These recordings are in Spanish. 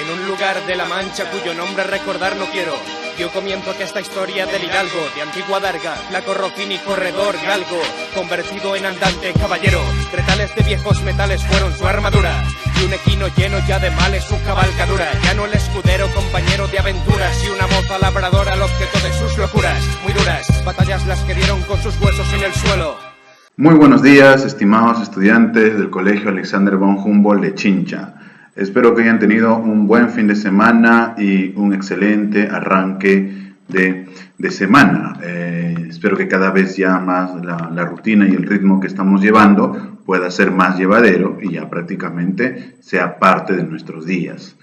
en un lugar de la Mancha cuyo nombre recordar no quiero. Dio comienzo a esta historia del hidalgo, de antigua darga, flaco rocín y corredor galgo, convertido en andante caballero. Tretales de viejos metales fueron su armadura, y un equino lleno ya de males su cabalgadura. Ya no el escudero, compañero de aventuras, y una moza labradora al objeto de sus locuras. Muy duras, batallas las que dieron con sus huesos en el suelo. Muy buenos días, estimados estudiantes del Colegio Alexander von Humboldt de Chincha. Espero que hayan tenido un buen fin de semana y un excelente arranque de semana. Espero que cada vez ya más la rutina y el ritmo que estamos llevando pueda ser más llevadero y ya prácticamente sea parte de nuestros días.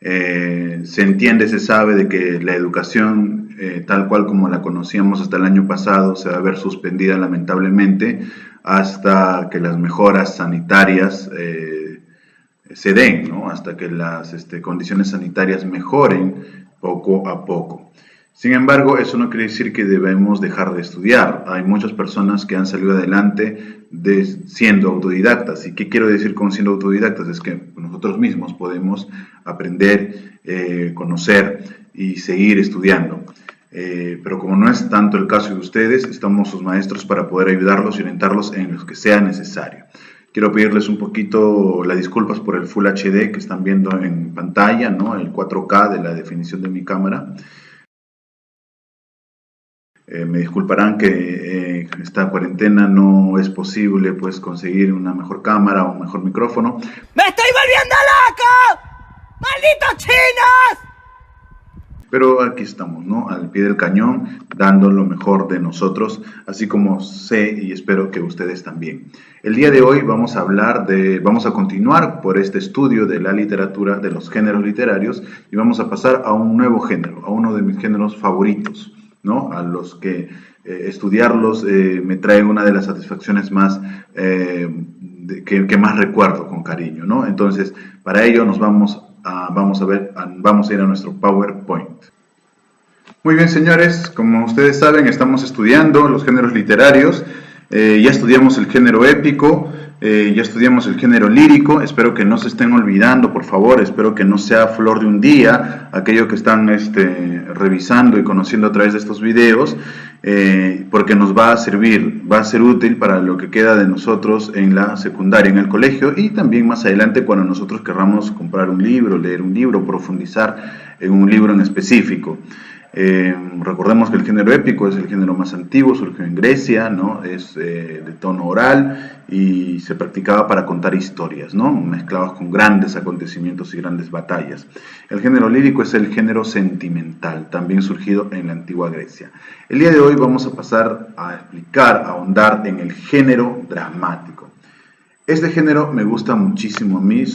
Se entiende, se sabe de que la educación tal cual como la conocíamos hasta el año pasado se va a ver suspendida lamentablemente hasta que las mejoras sanitarias se den, ¿no? Hasta que las condiciones sanitarias mejoren poco a poco. Sin embargo, eso no quiere decir que debemos dejar de estudiar. Hay muchas personas que han salido adelante siendo autodidactas. ¿Y qué quiero decir con siendo autodidactas? Es que nosotros mismos podemos aprender, conocer y seguir estudiando. Pero como no es tanto el caso de ustedes, estamos sus maestros para poder ayudarlos y orientarlos en lo que sea necesario. Quiero pedirles un poquito las disculpas por el Full HD que están viendo en pantalla, ¿no? El 4K de la definición de mi cámara. Me disculparán que esta cuarentena no es posible pues conseguir una mejor cámara o un mejor micrófono. ¡Me estoy volviendo loco! ¡Malditos chinos! Pero aquí estamos, ¿no? Al pie del cañón, dando lo mejor de nosotros, así como sé y espero que ustedes también. El día de hoy vamos a continuar por este estudio de la literatura, de los géneros literarios, y vamos a pasar a un nuevo género, a uno de mis géneros favoritos, ¿no? A los que estudiarlos me trae una de las satisfacciones más que más recuerdo con cariño, ¿no? Entonces, para ello nos vamos a ir a nuestro PowerPoint. Muy bien, señores, como ustedes saben, estamos estudiando los géneros literarios. Ya estudiamos el género épico, ya estudiamos el género lírico. Espero que no se estén olvidando, por favor. Espero que no sea flor de un día aquello que están revisando y conociendo a través de estos videos, porque nos va a servir, va a ser útil para lo que queda de nosotros en la secundaria, en el colegio, y también más adelante cuando nosotros querramos comprar un libro, leer un libro, profundizar en un libro en específico. Recordemos que el género épico es el género más antiguo, surgió en Grecia, ¿no? Es de tono oral y se practicaba para contar historias, ¿no? Mezclados con grandes acontecimientos y grandes batallas. El género lírico es el género sentimental, también surgido en la antigua Grecia. El día de hoy vamos a pasar a explicar, a ahondar en el género dramático. Este género me gusta muchísimo a mí,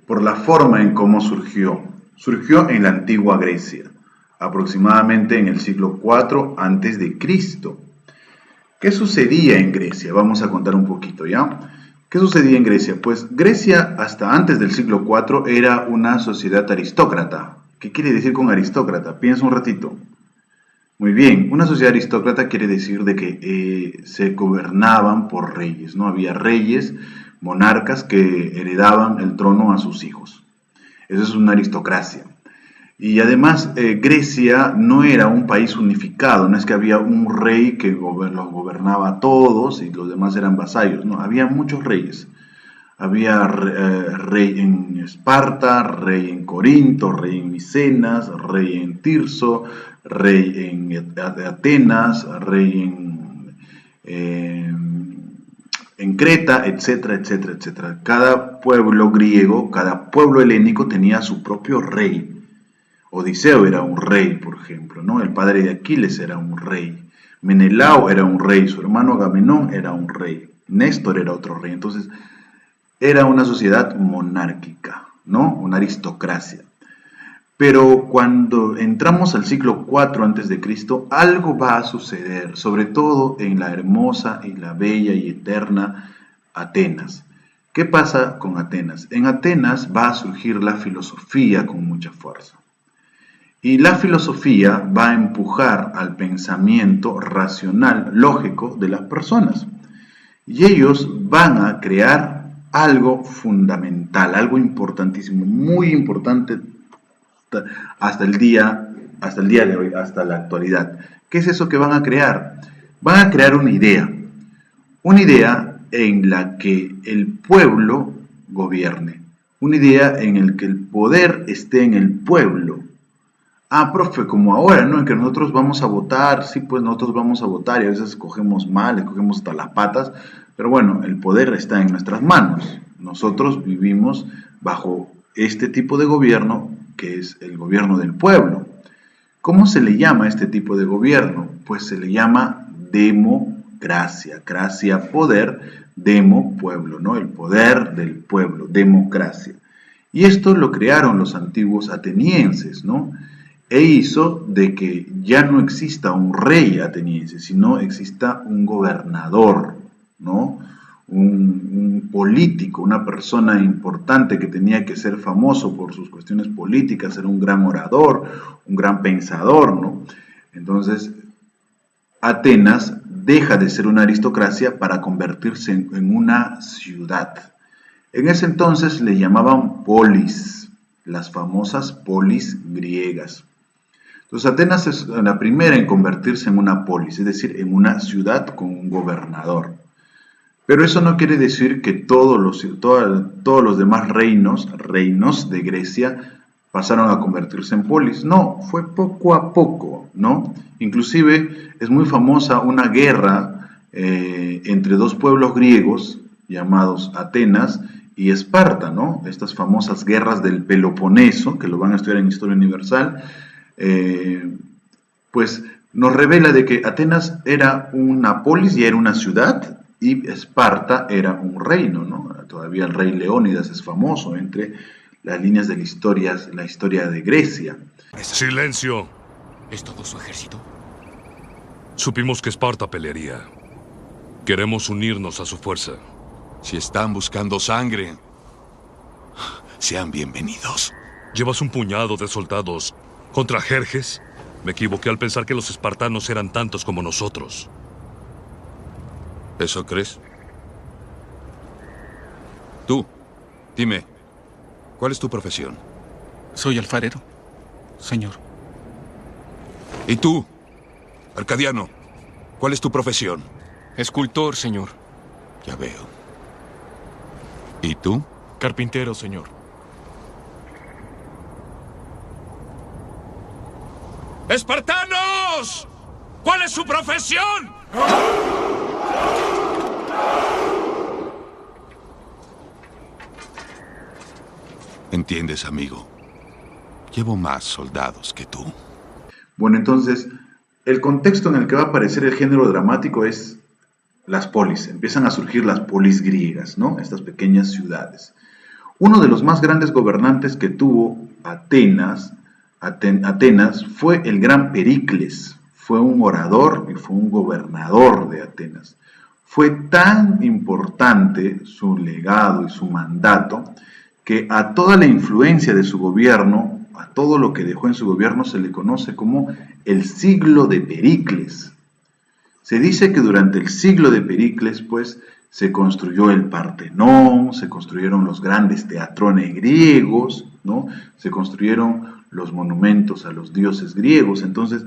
por la forma en cómo surgió. Surgió en la antigua Grecia, aproximadamente en el siglo IV a.C. ¿Qué sucedía en Grecia? Vamos a contar un poquito, ¿ya? ¿Qué sucedía en Grecia? Pues Grecia, hasta antes del siglo IV, era una sociedad aristócrata. ¿Qué quiere decir con aristócrata? Piensa un ratito. Muy bien, una sociedad aristócrata quiere decir de que se gobernaban por reyes, ¿no? Había reyes, monarcas que heredaban el trono a sus hijos. Eso es una aristocracia. Y además Grecia no era un país unificado, no es que había un rey que los gobernaba a todos y los demás eran vasallos, no, había muchos reyes. Había rey en Esparta, rey en Corinto, rey en Micenas, rey en Tirso, rey en Atenas, rey en Creta, etcétera, etcétera, etcétera. Cada pueblo griego, cada pueblo helénico tenía su propio rey. Odiseo era un rey, por ejemplo, ¿no? El padre de Aquiles era un rey. Menelao era un rey, su hermano Agamenón era un rey. Néstor era otro rey. Entonces, era una sociedad monárquica, ¿no? Una aristocracia. Pero cuando entramos al siglo IV a.C., algo va a suceder, sobre todo en la hermosa y la bella y eterna Atenas. ¿Qué pasa con Atenas? En Atenas va a surgir la filosofía con mucha fuerza. Y la filosofía va a empujar al pensamiento racional, lógico de las personas. Y ellos van a crear algo fundamental, algo importantísimo, muy importante hasta el día de hoy, hasta la actualidad. ¿Qué es eso que van a crear? Van a crear una idea en la que el pueblo gobierne, una idea en la que el poder esté en el pueblo. Ah, profe, como ahora, ¿no? En que nosotros vamos a votar, sí, pues nosotros vamos a votar y a veces escogemos mal, escogemos hasta las patas, pero bueno, el poder está en nuestras manos. Nosotros vivimos bajo este tipo de gobierno que es el gobierno del pueblo. ¿Cómo se le llama a este tipo de gobierno? Pues se le llama democracia, cracia, poder, demo, pueblo, ¿no? El poder del pueblo, democracia. Y esto lo crearon los antiguos atenienses, ¿no? E hizo de que ya no exista un rey ateniense, sino exista un gobernador, ¿no? Un político, una persona importante que tenía que ser famoso por sus cuestiones políticas, ser un gran orador, un gran pensador, ¿no? Entonces, Atenas deja de ser una aristocracia para convertirse en una ciudad. En ese entonces le llamaban polis, las famosas polis griegas. Entonces Atenas es la primera en convertirse en una polis, es decir, en una ciudad con un gobernador. Pero eso no quiere decir que todos los demás reinos de Grecia, pasaron a convertirse en polis. No, fue poco a poco, ¿no? Inclusive es muy famosa una guerra entre dos pueblos griegos llamados Atenas y Esparta, ¿no? Estas famosas guerras del Peloponeso, que lo van a estudiar en Historia Universal, pues nos revela de que Atenas era una polis y era una ciudad, y Esparta era un reino, ¿no? Todavía el rey Leónidas es famoso entre las líneas de la historia de Grecia. ¡Silencio! ¿Es todo su ejército? Supimos que Esparta pelearía. Queremos unirnos a su fuerza. Si están buscando sangre, sean bienvenidos. Llevas un puñado de soldados contra Jerjes. Me equivoqué al pensar que los espartanos eran tantos como nosotros. ¿Eso crees? Tú, dime, ¿cuál es tu profesión? Soy alfarero, señor. ¿Y tú, Arcadiano, cuál es tu profesión? Escultor, señor. Ya veo. ¿Y tú? Carpintero, señor. ¡Espartanos! ¿Cuál es su profesión? ¿Entiendes, amigo? Llevo más soldados que tú. Bueno, entonces, el contexto en el que va a aparecer el género dramático es las polis. Empiezan a surgir las polis griegas, ¿no? Estas pequeñas ciudades. Uno de los más grandes gobernantes que tuvo Atenas fue el gran Pericles. Fue un orador y fue un gobernador de Atenas. Fue tan importante su legado y su mandato que a toda la influencia de su gobierno, a todo lo que dejó en su gobierno, se le conoce como el siglo de Pericles. Se dice que durante el siglo de Pericles, pues, se construyó el Partenón, se construyeron los grandes teatrones griegos, ¿no? Se construyeron los monumentos a los dioses griegos. Entonces,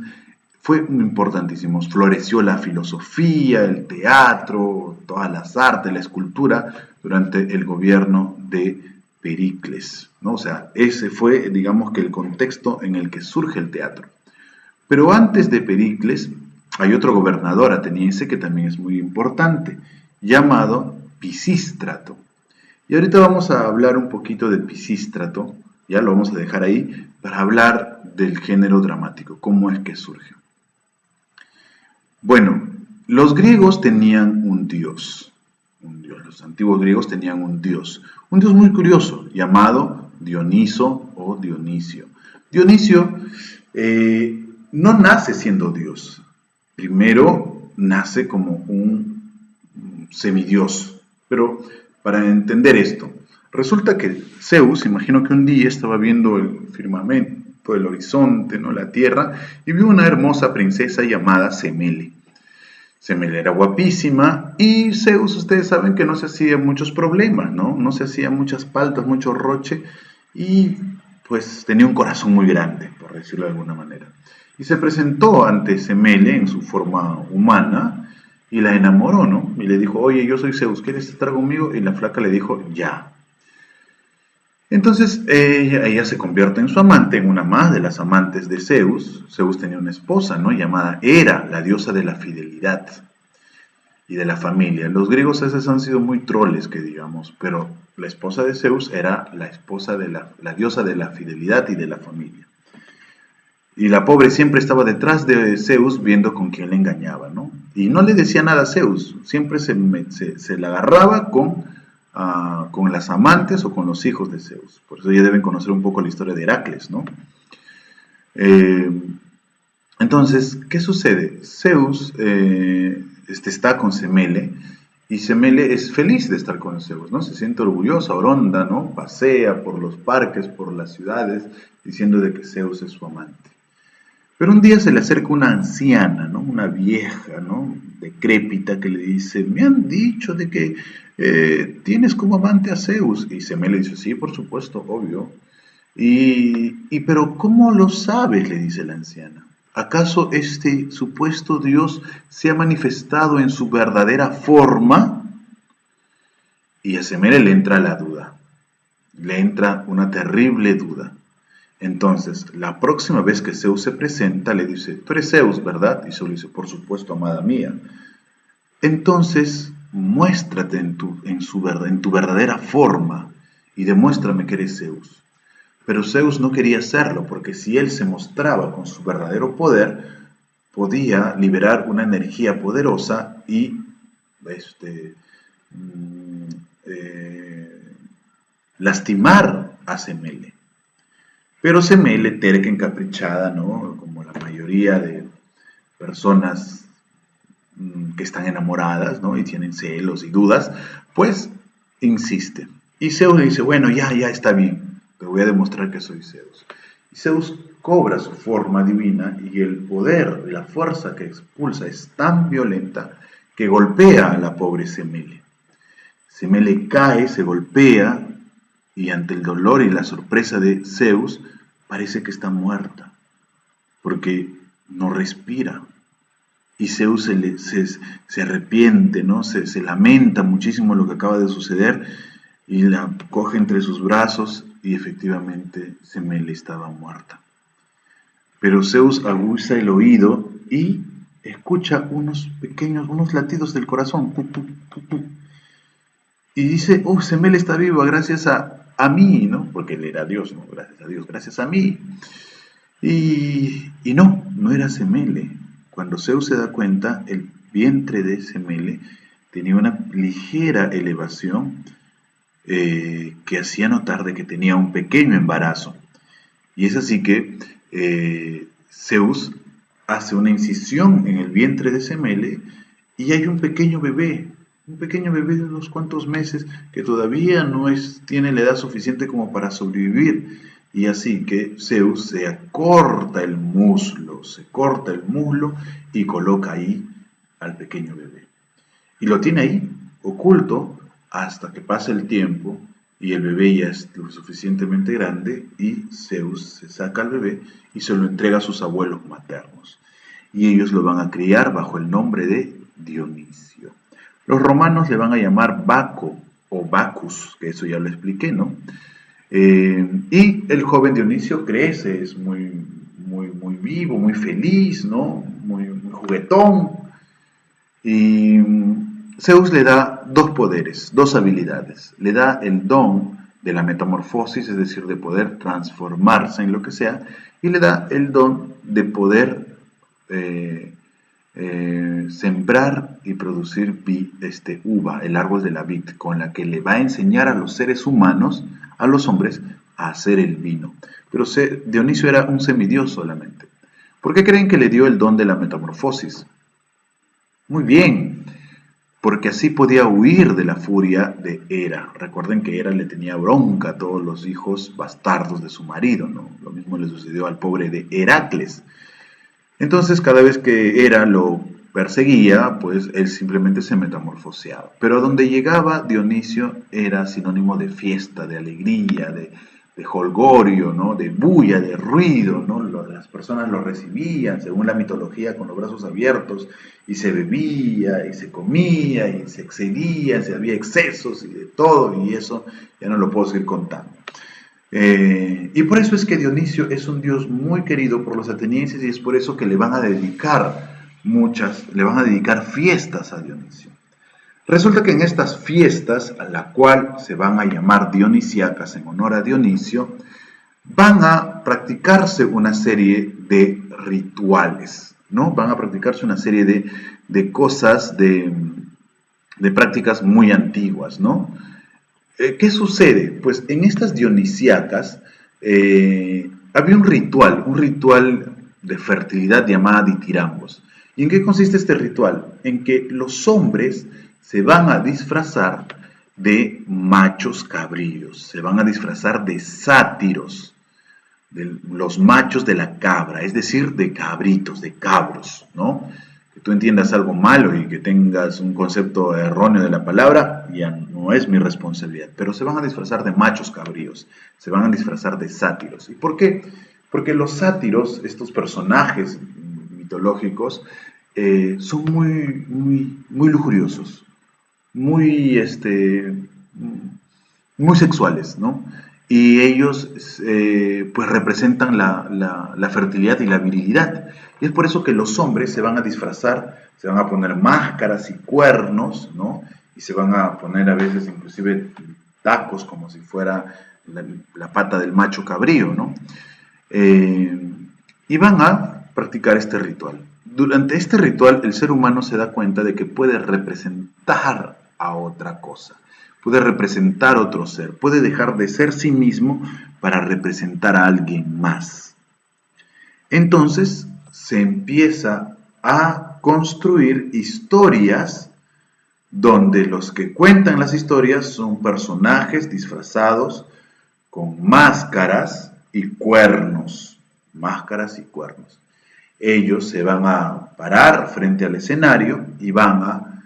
fue importantísimo. Floreció la filosofía, el teatro, todas las artes, la escultura, durante el gobierno de Pericles, ¿no? O sea, ese fue, digamos, que el contexto en el que surge el teatro. Pero antes de Pericles hay otro gobernador ateniense que también es muy importante, llamado Pisístrato. Y ahorita vamos a hablar un poquito de Pisístrato, ya lo vamos a dejar ahí, para hablar del género dramático, cómo es que surge. Bueno, los griegos tenían un dios, los antiguos griegos tenían un dios muy curioso, llamado Dioniso o Dionisio. Dionisio no nace siendo dios, primero nace como un semidios, pero para entender esto, resulta que Zeus, imagino que un día estaba viendo el firmamento, el horizonte, ¿no? La tierra, y vio una hermosa princesa llamada Semele. Semele era guapísima y Zeus, ustedes saben que no se hacía muchos problemas, ¿no? No se hacía muchas paltas, mucho roche y pues tenía un corazón muy grande, por decirlo de alguna manera. Y se presentó ante Semele en su forma humana y la enamoró, ¿no? Y le dijo, oye, yo soy Zeus, ¿quieres estar conmigo? Y la flaca le dijo, ya. Entonces ella se convierte en su amante, en una más de las amantes de Zeus. Zeus tenía una esposa, ¿no? Llamada Hera, la diosa de la fidelidad y de la familia. Los griegos a veces han sido muy troles, que digamos, pero la esposa de Zeus era la esposa de la diosa de la fidelidad y de la familia. Y la pobre siempre estaba detrás de Zeus viendo con quién le engañaba, ¿no? Y no le decía nada a Zeus, siempre se la agarraba con las amantes o con los hijos de Zeus. Por eso ya deben conocer un poco la historia de Heracles, ¿no? Entonces, ¿qué sucede? Zeus está con Semele y Semele es feliz de estar con Zeus, ¿no? Se siente orgullosa, oronda, ¿no? Pasea por los parques, por las ciudades, diciendo de que Zeus es su amante. Pero un día se le acerca una anciana, ¿no? Una vieja, ¿no? Decrépita, que le dice, me han dicho de que tienes como amante a Zeus. Y Semele dice, sí, por supuesto, obvio. Pero ¿cómo lo sabes? Le dice la anciana. ¿Acaso este supuesto Dios se ha manifestado en su verdadera forma? Y a Semele le entra la duda. Le entra una terrible duda. Entonces, la próxima vez que Zeus se presenta, le dice, tú eres Zeus, ¿verdad? Y Zeus le dice, por supuesto, amada mía. Entonces, muéstrate en tu verdadera forma y demuéstrame que eres Zeus. Pero Zeus no quería hacerlo, porque si él se mostraba con su verdadero poder, podía liberar una energía poderosa y lastimar a Semele. Pero Semele, terca, encaprichada, ¿no? Como la mayoría de personas que están enamoradas, ¿no? Y tienen celos y dudas, pues insiste. Y Zeus le dice, bueno, ya está bien, te voy a demostrar que soy Zeus. Y Zeus cobra su forma divina y el poder, la fuerza que expulsa es tan violenta que golpea a la pobre Semele. Semele cae, se golpea y ante el dolor y la sorpresa de Zeus, parece que está muerta, porque no respira. Y Zeus se arrepiente, ¿no? Se lamenta muchísimo lo que acaba de suceder y la coge entre sus brazos y efectivamente Semele estaba muerta. Pero Zeus aguza el oído y escucha unos latidos del corazón. Y dice, Semele está viva gracias a mí, ¿no? Porque él era Dios, ¿no? Gracias a Dios, gracias a mí. Y no era Semele. Cuando Zeus se da cuenta, el vientre de Semele tenía una ligera elevación que hacía notar de que tenía un pequeño embarazo. Y es así que Zeus hace una incisión en el vientre de Semele y hay un pequeño bebé de unos cuantos meses que todavía no tiene la edad suficiente como para sobrevivir. Y así que Zeus se corta el muslo y coloca ahí al pequeño bebé. Y lo tiene ahí, oculto, hasta que pase el tiempo y el bebé ya es lo suficientemente grande y Zeus se saca al bebé y se lo entrega a sus abuelos maternos. Y ellos lo van a criar bajo el nombre de Dionisio. Los romanos le van a llamar Baco o Bacchus, que eso ya lo expliqué, ¿no? Y el joven Dionisio crece, es muy vivo, muy feliz, ¿no? Muy juguetón. Y Zeus le da dos poderes, dos habilidades. Le da el don de la metamorfosis, es decir, de poder transformarse en lo que sea, y le da el don de poder sembrar y producir uva, el árbol de la vid, con la que le va a enseñar a los seres humanos, a los hombres, a hacer el vino. Pero Dionisio era un semidios solamente. ¿Por qué creen que le dio el don de la metamorfosis? Muy bien, porque así podía huir de la furia de Hera. Recuerden que Hera le tenía bronca a todos los hijos bastardos de su marido, ¿no? Lo mismo le sucedió al pobre de Heracles. Entonces, cada vez que Hera lo perseguía, pues él simplemente se metamorfoseaba. Pero a donde llegaba Dionisio era sinónimo de fiesta, de alegría, de jolgorio, ¿no? De bulla, de ruido, ¿no? Las personas lo recibían, según la mitología, con los brazos abiertos, y se bebía, y se comía, y se excedía, había excesos y de todo, y eso ya no lo puedo seguir contando. Y por eso es que Dionisio es un dios muy querido por los atenienses, y es por eso que le van a dedicar fiestas a Dionisio. Resulta que en estas fiestas, a la cual se van a llamar dionisiacas en honor a Dionisio, van a practicarse una serie de rituales, ¿no? Van a practicarse una serie de cosas, de prácticas muy antiguas, ¿no? ¿Qué sucede? Pues en estas dionisiacas había un ritual de fertilidad llamada ditirambos. ¿Y en qué consiste este ritual? En que los hombres se van a disfrazar de machos cabríos, se van a disfrazar de sátiros, de los machos de la cabra, es decir, de cabritos, de cabros, ¿no? Que tú entiendas algo malo y que tengas un concepto erróneo de la palabra, ya no es mi responsabilidad, pero se van a disfrazar de machos cabríos, se van a disfrazar de sátiros. ¿Y por qué? Porque los sátiros, estos personajes mitológicos, son muy lujuriosos, muy sexuales, ¿no? Y ellos pues representan la fertilidad y la virilidad. Y es por eso que los hombres se van a disfrazar, se van a poner máscaras y cuernos, ¿no? Y se van a poner a veces inclusive tacos como si fuera la pata del macho cabrío, ¿no? Y van a practicar este ritual. Durante este ritual el ser humano se da cuenta de que puede representar a otra cosa, puede representar a otro ser, puede dejar de ser sí mismo para representar a alguien más. Entonces se empieza a construir historias donde los que cuentan las historias son personajes disfrazados con máscaras y cuernos. Máscaras y cuernos. Ellos se van a parar frente al escenario y van a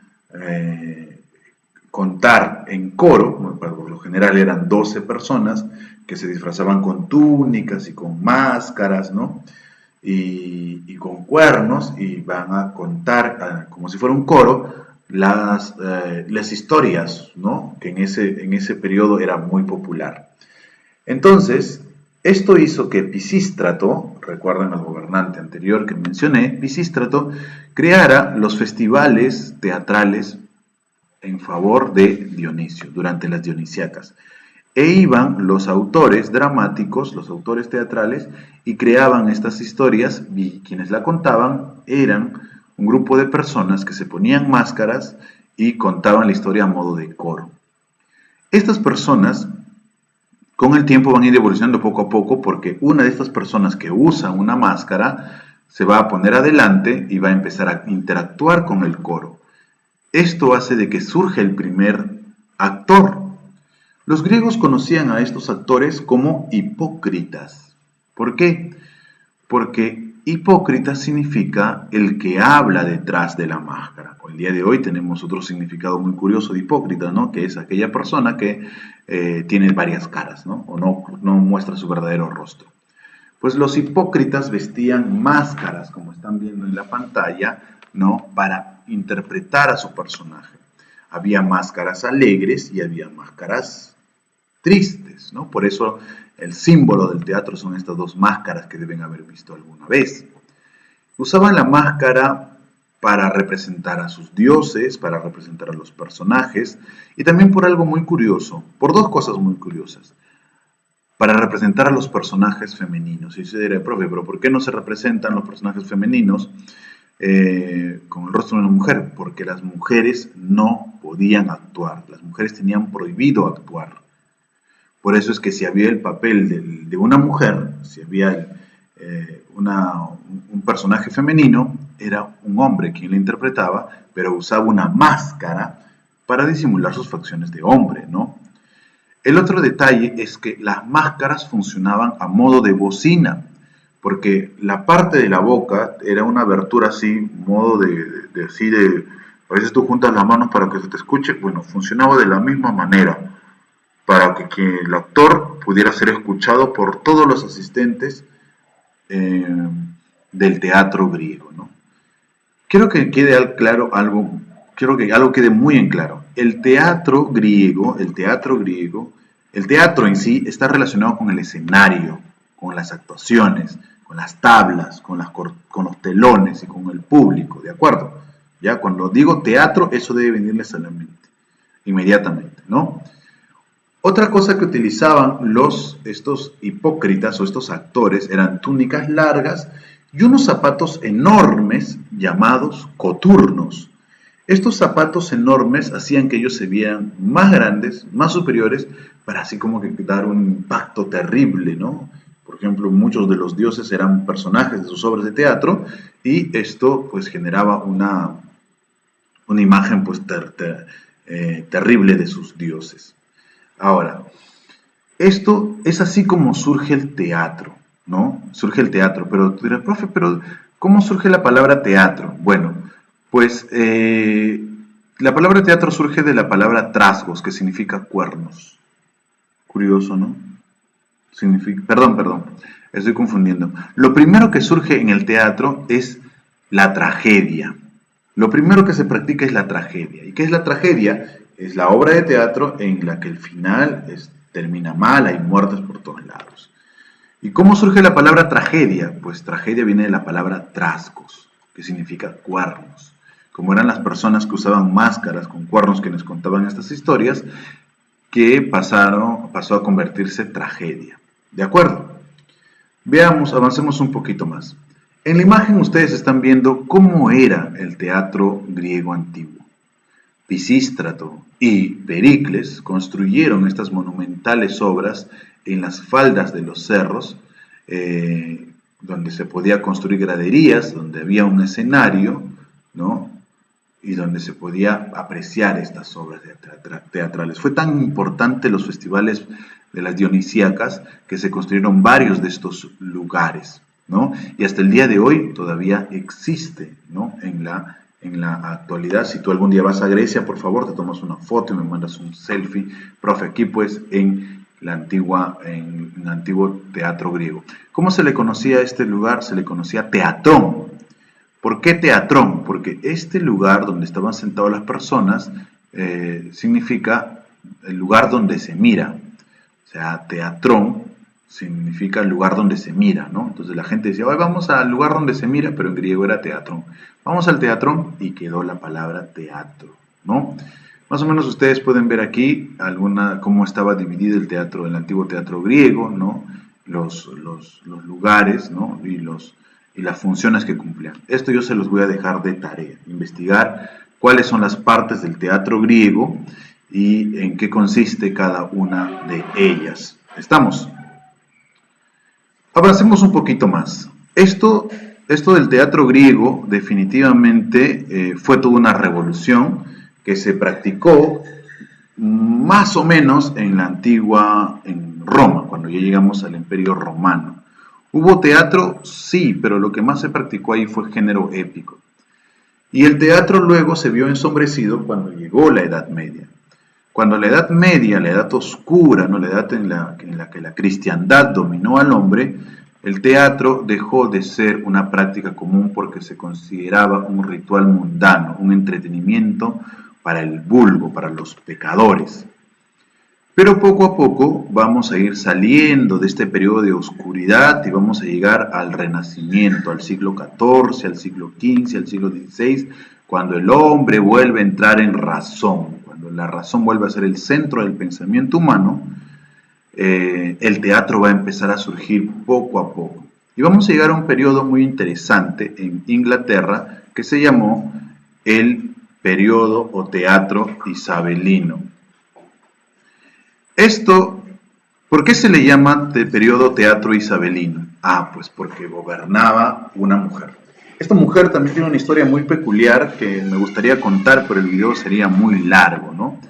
contar en coro, por lo general eran 12 personas que se disfrazaban con túnicas y con máscaras, ¿no? Y con cuernos, y van a contar como si fuera un coro las historias, ¿no? Que en ese periodo era muy popular. Entonces, esto hizo que Pisístrato, recuerden al gobernante anterior que mencioné, Pisístrato creara los festivales teatrales en favor de Dionisio durante las dionisiacas. E iban los autores dramáticos, los autores teatrales, y creaban estas historias, y quienes la contaban eran un grupo de personas que se ponían máscaras y contaban la historia a modo de coro. Estas personas con el tiempo van a ir evolucionando poco a poco, porque una de estas personas que usa una máscara se va a poner adelante y va a empezar a interactuar con el coro. Esto hace de que surja el primer actor. Los griegos conocían a estos actores como hipócritas. ¿Por qué? Porque hipócrita significa el que habla detrás de la máscara. El día de hoy tenemos otro significado muy curioso de hipócrita, ¿no? Que es aquella persona que tiene varias caras, ¿no? O no muestra su verdadero rostro. Pues los hipócritas vestían máscaras, como están viendo en la pantalla, ¿no? Para interpretar a su personaje. Había máscaras alegres y había máscaras tristes, ¿no? Por eso el símbolo del teatro son estas dos máscaras que deben haber visto alguna vez. Usaban la máscara para representar a sus dioses, para representar a los personajes, y también por algo muy curioso, por dos cosas muy curiosas. Para representar a los personajes femeninos. Y se dirá, profe, pero ¿por qué no se representan los personajes femeninos con el rostro de una mujer? Porque las mujeres no podían actuar, las mujeres tenían prohibido actuar. Por eso es que si había el papel de una mujer, si había un personaje femenino, era un hombre quien la interpretaba, pero usaba una máscara para disimular sus facciones de hombre, ¿no? El otro detalle es que las máscaras funcionaban a modo de bocina, porque la parte de la boca era una abertura así, modo de a veces tú juntas las manos para que se te escuche. Bueno, funcionaba de la misma manera, para que el actor pudiera ser escuchado por todos los asistentes del teatro griego, ¿no? Quiero que quede claro algo, quiero que algo quede muy en claro. El teatro griego, el teatro en sí está relacionado con el escenario, con las actuaciones, con las tablas, con los telones y con el público, ¿de acuerdo? Ya cuando digo teatro, eso debe venirles a la mente, inmediatamente, ¿no? Otra cosa que utilizaban estos hipócritas o estos actores eran túnicas largas y unos zapatos enormes llamados coturnos. Estos zapatos enormes hacían que ellos se vieran más grandes, más superiores, para así como que dar un impacto terrible, ¿no? Por ejemplo, muchos de los dioses eran personajes de sus obras de teatro y esto pues generaba una imagen pues terrible de sus dioses. Ahora, esto es así como surge el teatro, ¿no? Surge el teatro, pero tú dirás, profe, pero ¿cómo surge la palabra teatro? Bueno, pues la palabra teatro surge de la palabra trasgos, que significa cuernos. Curioso, ¿no? Perdón, estoy confundiendo. Lo primero que surge en el teatro es la tragedia. Lo primero que se practica es la tragedia. ¿Y qué es la tragedia? Es la obra de teatro en la que el final termina mal, hay muertes por todos lados. ¿Y cómo surge la palabra tragedia? Pues tragedia viene de la palabra trasgos, que significa cuernos. Como eran las personas que usaban máscaras con cuernos que nos contaban estas historias, que pasó a convertirse en tragedia. ¿De acuerdo? Veamos, avancemos un poquito más. En la imagen ustedes están viendo cómo era el teatro griego antiguo. Pisístrato y Pericles construyeron estas monumentales obras en las faldas de los cerros, donde se podía construir graderías, donde había un escenario, ¿no? Y donde se podía apreciar estas obras teatrales. Fue tan importante los festivales de las Dionisíacas que se construyeron varios de estos lugares, ¿no? Y hasta el día de hoy todavía existe, ¿no? En la actualidad. Si tú algún día vas a Grecia, por favor, te tomas una foto y me mandas un selfie. Profe, aquí pues en el antiguo teatro griego. ¿Cómo se le conocía a este lugar? Se le conocía teatrón. ¿Por qué teatrón? Porque este lugar donde estaban sentadas las personas significa el lugar donde se mira. O sea, teatrón significa el lugar donde se mira, ¿no? Entonces la gente decía, vamos al lugar donde se mira, pero en griego era teatrón. Vamos al teatrón y quedó la palabra teatro, ¿no? Más o menos ustedes pueden ver aquí cómo estaba dividido el teatro, el antiguo teatro griego, ¿no? Los lugares, ¿no? Y las funciones que cumplían. Esto yo se los voy a dejar de tarea, investigar cuáles son las partes del teatro griego y en qué consiste cada una de ellas. ¿Estamos? Avancemos un poquito más. Esto del teatro griego definitivamente fue toda una revolución que se practicó más o menos en Roma, cuando ya llegamos al Imperio Romano. ¿Hubo teatro? Sí, pero lo que más se practicó ahí fue género épico. Y el teatro luego se vio ensombrecido cuando llegó la Edad Media. Cuando la Edad Media, la Edad Oscura, ¿no? La edad en la que la cristiandad dominó al hombre, el teatro dejó de ser una práctica común porque se consideraba un ritual mundano, un entretenimiento para el vulgo, para los pecadores. Pero poco a poco vamos a ir saliendo de este periodo de oscuridad y vamos a llegar al Renacimiento, al siglo XIV, al siglo XV, al siglo XVI, cuando el hombre vuelve a entrar en razón, cuando la razón vuelve a ser el centro del pensamiento humano. El teatro va a empezar a surgir poco a poco. Y vamos a llegar a un periodo muy interesante en Inglaterra que se llamó el periodo o teatro isabelino. ¿Por qué se le llama de periodo teatro isabelino? Pues porque gobernaba una mujer. Esta mujer también tiene una historia muy peculiar que me gustaría contar, pero el video sería muy largo, ¿no?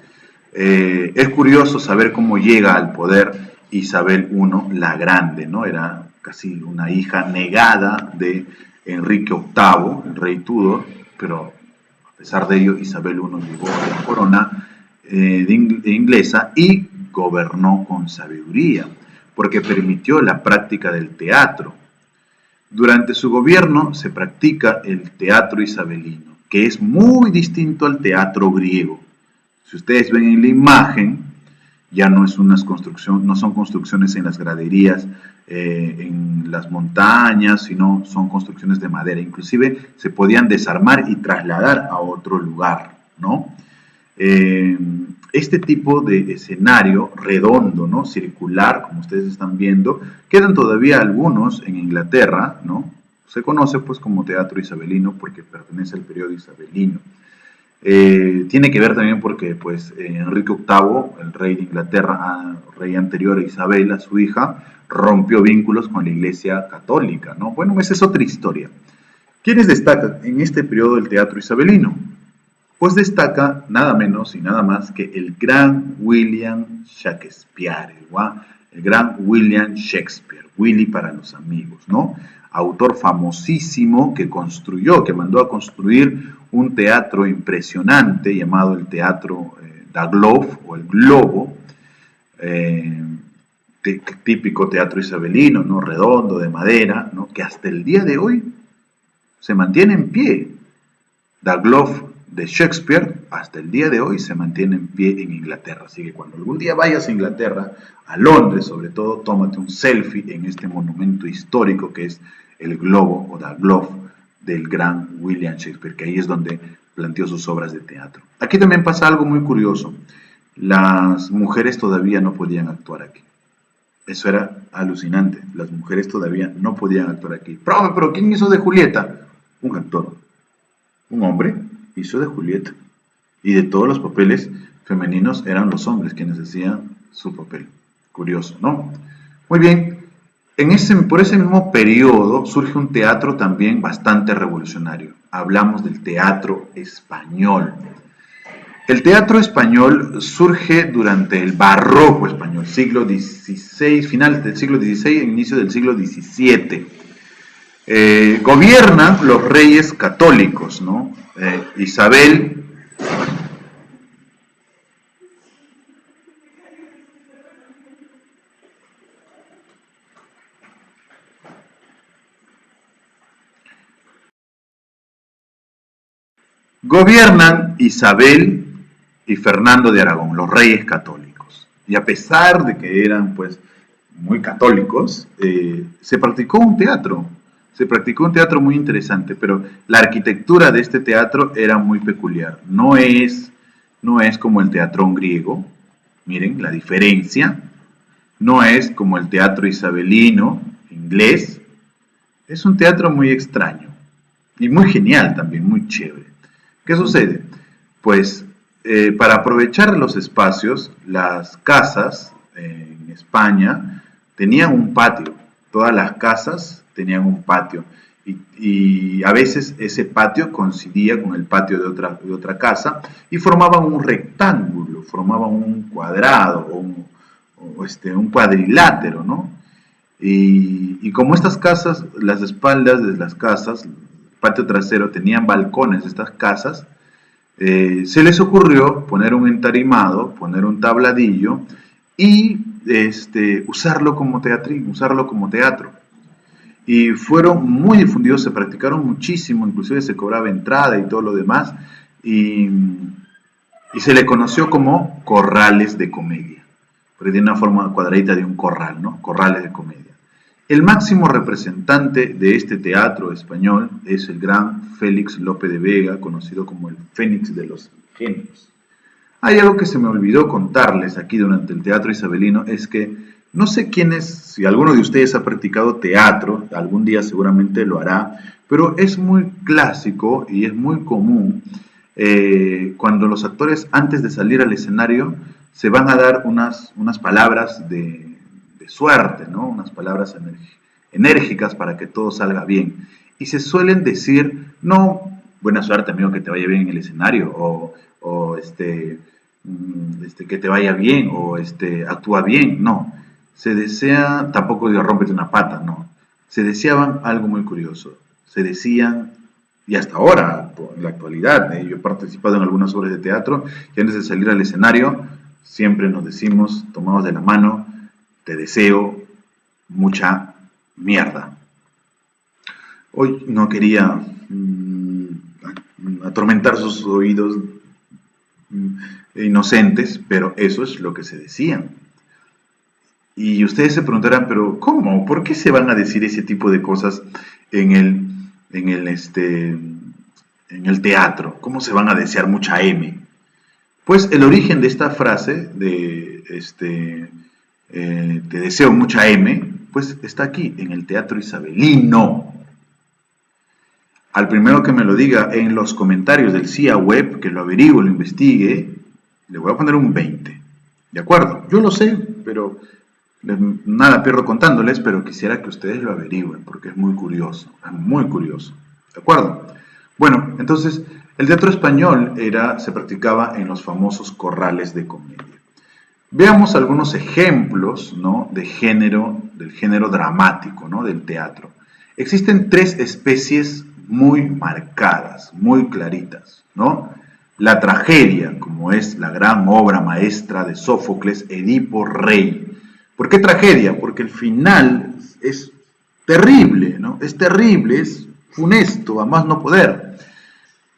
Es curioso saber cómo llega al poder Isabel I la Grande, ¿no? Era casi una hija negada de Enrique VIII, el rey Tudor, pero A pesar de ello, Isabel I llegó a la corona inglesa y gobernó con sabiduría, porque permitió la práctica del teatro. Durante su gobierno se practica el teatro isabelino, que es muy distinto al teatro griego. Si ustedes ven en la imagen, ya no son construcciones en las graderías, en las montañas, sino son construcciones de madera. Inclusive se podían desarmar y trasladar a otro lugar, ¿no? Este tipo de escenario redondo, ¿no? Circular, como ustedes están viendo, quedan todavía algunos en Inglaterra, ¿no? Se conoce pues como teatro isabelino porque pertenece al periodo isabelino. Tiene que ver también porque pues Enrique VIII, el rey de Inglaterra, rey anterior a Isabel, a su hija, rompió vínculos con la Iglesia católica, ¿no? Bueno, esa es otra historia. ¿Quiénes destacan en este periodo del teatro isabelino? Pues destaca nada menos y nada más que el gran William Shakespeare, el gran William Shakespeare, Willy para los amigos, ¿no? Autor famosísimo que mandó a construir un teatro impresionante llamado el Teatro da Globe o el Globo, típico teatro isabelino, ¿no? Redondo, de madera, ¿no? Que hasta el día de hoy se mantiene en pie. Da Globe de Shakespeare hasta el día de hoy se mantiene en pie en Inglaterra. Así que cuando algún día vayas a Inglaterra, a Londres sobre todo, tómate un selfie en este monumento histórico que es el Globo o The Globe del gran William Shakespeare, que ahí es donde planteó sus obras de teatro. Aquí también pasa algo muy curioso. Las mujeres todavía no podían actuar aquí. Eso era alucinante. Las mujeres todavía no podían actuar aquí. Pero ¿quién hizo de Julieta? Un actor. Un hombre hizo de Julieta. Y de todos los papeles femeninos eran los hombres quienes hacían su papel. Curioso, ¿no? Muy bien. Por ese mismo periodo surge un teatro también bastante revolucionario. Hablamos del teatro español. El teatro español surge durante el barroco español, siglo XVI, final del siglo XVI e inicio del siglo XVII. Gobiernan los reyes católicos, ¿no? Isabel Gobiernan Isabel y Fernando de Aragón, los reyes católicos. Y a pesar de que eran pues muy católicos, se practicó un teatro muy interesante, pero la arquitectura de este teatro era muy peculiar. No es como el teatrón griego, miren la diferencia, no es como el teatro isabelino, inglés, es un teatro muy extraño y muy genial también, muy chévere. ¿Qué sucede? Pues para aprovechar los espacios, las casas en España tenían un patio, todas las casas tenían un patio y a veces ese patio coincidía con el patio de otra casa y formaban un rectángulo, formaban un cuadrado o un cuadrilátero, ¿no? Y como estas casas, las espaldas de las casas, patio trasero, tenían balcones estas casas, se les ocurrió poner un entarimado, poner un tabladillo y usarlo como teatro. Y fueron muy difundidos, se practicaron muchísimo, inclusive se cobraba entrada y todo lo demás, y se le conoció como corrales de comedia, porque tiene una forma cuadradita de un corral, ¿no? Corrales de comedia. El máximo representante de este teatro español es el gran Félix Lope de Vega, conocido como el Fénix de los Genios. Hay algo que se me olvidó contarles aquí durante el teatro isabelino, es que no sé si alguno de ustedes ha practicado teatro, algún día seguramente lo hará, pero es muy clásico y es muy común cuando los actores antes de salir al escenario se van a dar unas palabras de suerte, ¿no? Unas palabras enérgicas para que todo salga bien. Y se suelen decir, no, buena suerte amigo, que te vaya bien en el escenario, o que te vaya bien, o actúa bien, no. Se desea, tampoco digo rómpete una pata, no. Se deseaban algo muy curioso. Se decían y hasta ahora, en la actualidad, yo he participado en algunas obras de teatro y antes de salir al escenario siempre nos decimos, tomados de la mano, te deseo mucha mierda. Hoy no quería atormentar sus oídos inocentes, pero eso es lo que se decía. Y ustedes se preguntarán, pero ¿cómo? ¿Por qué se van a decir ese tipo de cosas en el teatro? ¿Cómo se van a desear mucha M? Pues el origen de esta frase de te deseo mucha M, pues está aquí, en el teatro isabelino. Al primero que me lo diga en los comentarios del CIA Web, que lo averigüe, lo investigue, le voy a poner un 20. ¿De acuerdo? Yo lo sé, pero nada pierdo contándoles, pero quisiera que ustedes lo averigüen, porque es muy curioso, ¿de acuerdo? Bueno, entonces, el teatro español se practicaba en los famosos corrales de comedia. Veamos algunos ejemplos, ¿no?, del género dramático, ¿no?, del teatro. Existen 3 especies muy marcadas, muy claritas, ¿no? La tragedia, como es la gran obra maestra de Sófocles, Edipo Rey. ¿Por qué tragedia? Porque el final es terrible, ¿no? Es terrible, es funesto, a más no poder.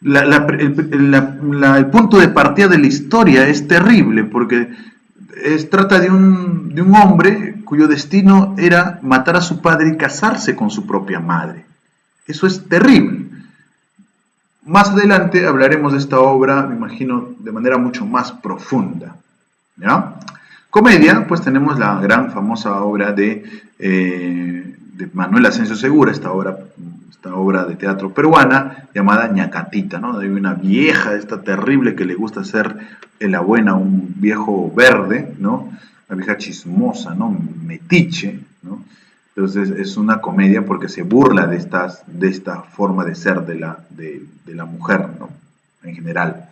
El punto de partida de la historia es terrible, porque trata de un hombre cuyo destino era matar a su padre y casarse con su propia madre. Eso es terrible. Más adelante hablaremos de esta obra, me imagino, de manera mucho más profunda, ¿ya? Comedia, pues tenemos la gran famosa obra de Manuel Asensio Segura, esta obra de teatro peruana llamada Ñacatita, ¿no? Hay una vieja, esta terrible, que le gusta hacer la buena, un viejo verde, ¿no? Una vieja chismosa, ¿no? Metiche, ¿no? Entonces es una comedia porque se burla de esta forma de ser de la mujer, ¿no?, en general,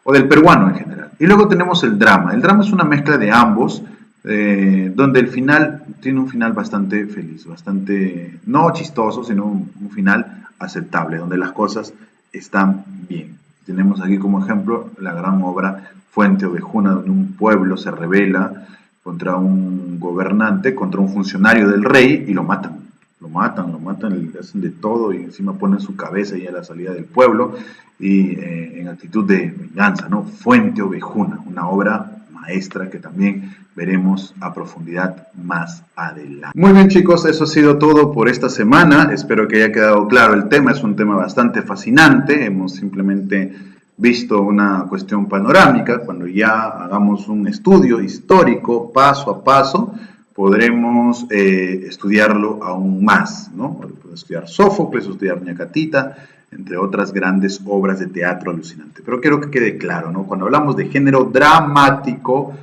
o del peruano en general. Y luego tenemos el drama. El drama es una mezcla de ambos, donde el final tiene un final bastante feliz, bastante, no chistoso, sino un final aceptable, donde las cosas están bien. Tenemos aquí como ejemplo la gran obra Fuente Ovejuna, donde un pueblo se rebela contra un gobernante, contra un funcionario del rey, y lo matan, le hacen de todo y encima ponen su cabeza ahí a la salida del pueblo y en actitud de venganza, ¿no? Fuente Ovejuna, una obra maestra que también veremos a profundidad más adelante. Muy bien, chicos, eso ha sido todo por esta semana. Espero que haya quedado claro el tema. Es un tema bastante fascinante. Hemos simplemente visto una cuestión panorámica. Cuando ya hagamos un estudio histórico paso a paso, podremos estudiarlo aún más, ¿no? Podemos estudiar Sófocles, estudiar Ñacatita, entre otras grandes obras de teatro alucinante. Pero quiero que quede claro, ¿no? Cuando hablamos de género dramático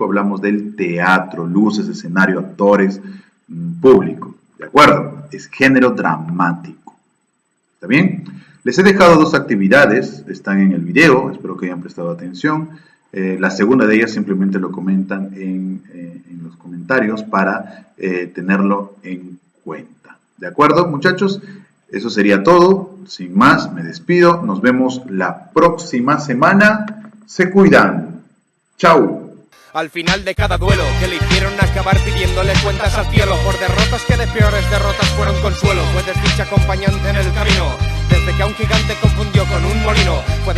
hablamos del teatro, luces, escenario, actores, público, ¿de acuerdo? Es género dramático. ¿Está bien? Les he dejado 2 actividades, están en el video, espero que hayan prestado atención. La segunda de ellas simplemente lo comentan en los comentarios para tenerlo en cuenta. ¿De acuerdo, muchachos? Eso sería todo. Sin más, me despido. Nos vemos la próxima semana. Se cuidan. ¡Chao! Al final de cada duelo que le hicieron acabar pidiéndole cuentas al cielo por derrotas que de peores derrotas fueron consuelo. Fue desdicha acompañante en el camino, desde que a un gigante confundió con un molino. Fue